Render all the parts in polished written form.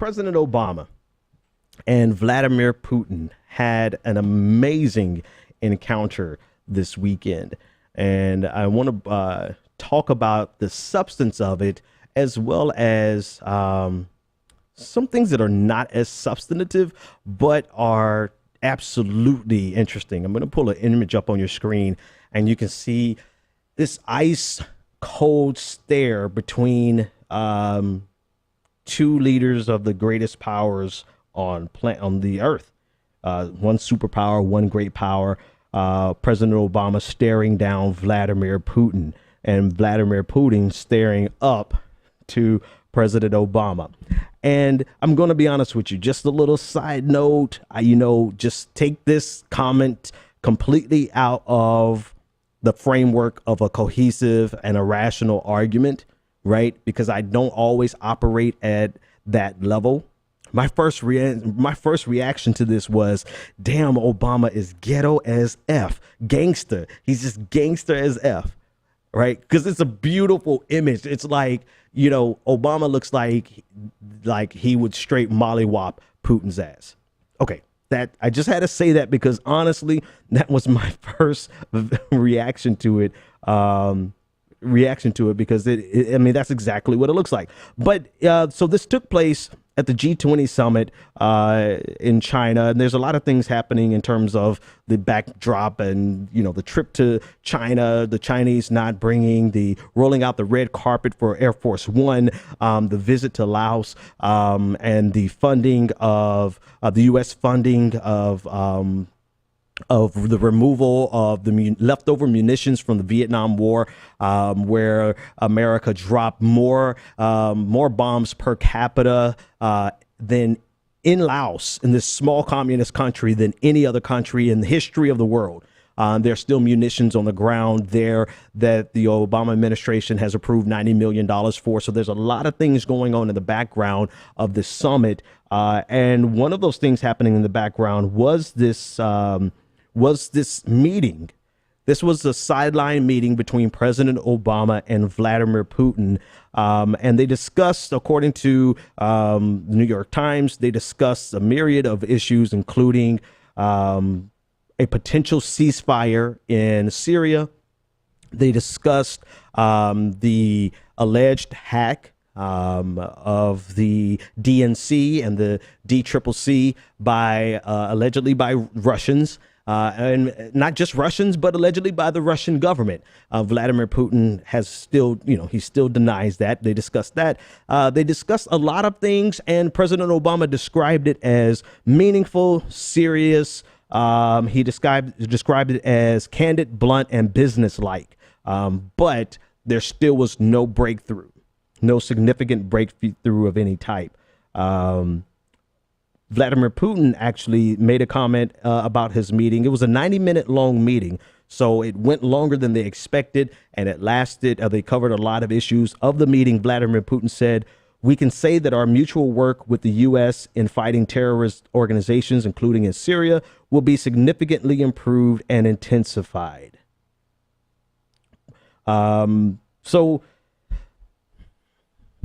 President Obama and Vladimir Putin had an amazing encounter this weekend. And I want to talk about the substance of it, as well as some things that are not as substantive, but are absolutely interesting. I'm going to pull an image up on your screen, and you can see this ice cold stare between two leaders of the greatest powers on the earth. One superpower, one great power. President Obama staring down Vladimir Putin, and Vladimir Putin staring up to President Obama. And I'm going to be honest with you, just a little side note, just take this comment completely out of the framework of a cohesive and a rational argument, right? Because I don't always operate at that level. My first reaction to this was, damn, Obama is ghetto as F, gangster. He's just gangster as F, right? Because it's a beautiful image. It's like, Obama looks like he would straight mollywop Putin's ass. Okay, that I just had to say that because honestly, that was my first reaction to it. Because that's exactly what it looks like. But so this took place at the G20 summit in China, and there's a lot of things happening in terms of the backdrop and the trip to China, the Chinese not rolling out the red carpet for Air Force One, the visit to Laos, and the funding of the U.S. funding of the removal of the leftover munitions from the Vietnam War, where America dropped more bombs per capita than in Laos, in this small communist country, than any other country in the history of the world. There's still munitions on the ground there that the Obama administration has approved $90 million for. So there's a lot of things going on in the background of this summit. And one of those things happening in the background was this meeting. This was a sideline meeting between President Obama and Vladimir Putin. And they discussed, according to the New York Times, they discussed a myriad of issues, including a potential ceasefire in Syria. They discussed the alleged hack of the DNC and the DCCC allegedly by Russians. And not just Russians, but allegedly by the Russian government. Vladimir Putin he still denies that. They discussed that. They discussed a lot of things, and President Obama described it as meaningful, serious. He described it as candid, blunt, and businesslike. But there still was no breakthrough, no significant breakthrough of any type. Vladimir Putin actually made a comment about his meeting. It was a 90-minute long meeting, so it went longer than they expected, and it lasted. They covered a lot of issues of the meeting. Vladimir Putin said, "We can say that our mutual work with the U.S. in fighting terrorist organizations, including in Syria, will be significantly improved and intensified." So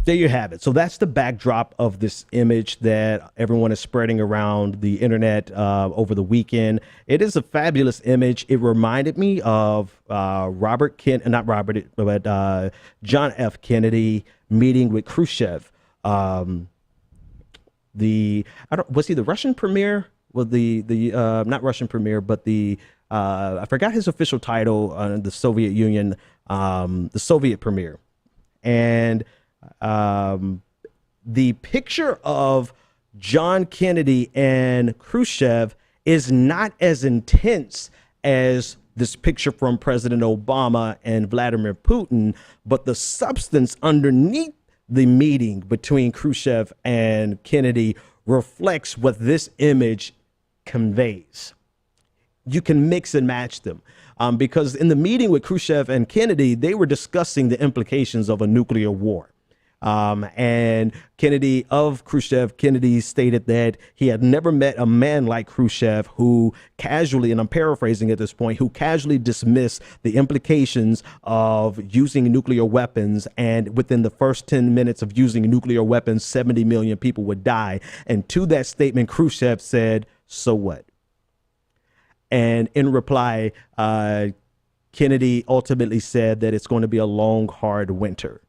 there you have it. So that's the backdrop of this image that everyone is spreading around the internet over the weekend. It is a fabulous image. It reminded me of John F. Kennedy meeting with Khrushchev. Was he the Russian premier? Well, not Russian premier, but I forgot his official title on the Soviet Union, the Soviet premier. And the picture of John Kennedy and Khrushchev is not as intense as this picture from President Obama and Vladimir Putin, but the substance underneath the meeting between Khrushchev and Kennedy reflects what this image conveys. You can mix and match them. Because in the meeting with Khrushchev and Kennedy, they were discussing the implications of a nuclear war. And Kennedy stated that he had never met a man like Khrushchev who casually, and I'm paraphrasing at this point, who casually dismissed the implications of using nuclear weapons. And within the first 10 minutes of using nuclear weapons, 70 million people would die. And to that statement, Khrushchev said, "So what?" And in reply, Kennedy ultimately said that it's going to be a long, hard winter.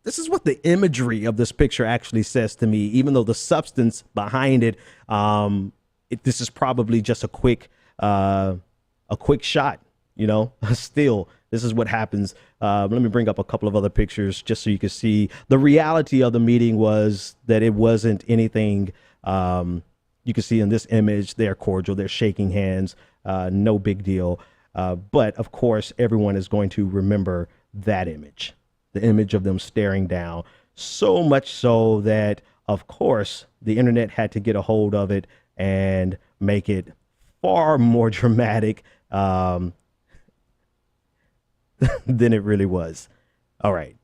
This is what the imagery of this picture actually says to me, even though the substance behind it, this is probably just a quick shot, you know. Still, this is what happens. Let me bring up a couple of other pictures just so you can see the reality of the meeting was that it wasn't anything. You can see in this image, they're cordial, they're shaking hands, no big deal. But of course, everyone is going to remember that image. The image of them staring down, so much so that, of course, the internet had to get a hold of it and make it far more dramatic than it really was. All right,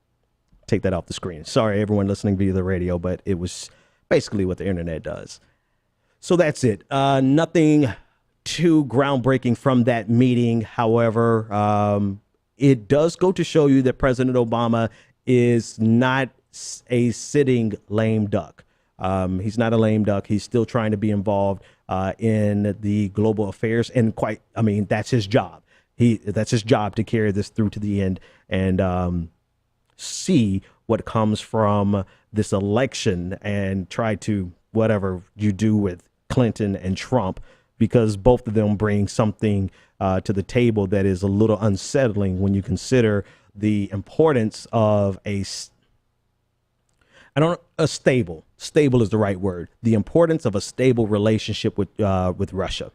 take that off the screen. Sorry, everyone listening via the radio, but it was basically what the internet does. So that's it. Nothing too groundbreaking from that meeting. However, it does go to show you that President Obama is not a sitting lame duck. He's not a lame duck. He's still trying to be involved in the global affairs. And that's his job. That's his job to carry this through to the end and see what comes from this election and try to whatever you do with Clinton and Trump, because both of them bring something to the table that is a little unsettling when you consider the importance of stable is the right word. The importance of a stable relationship with Russia.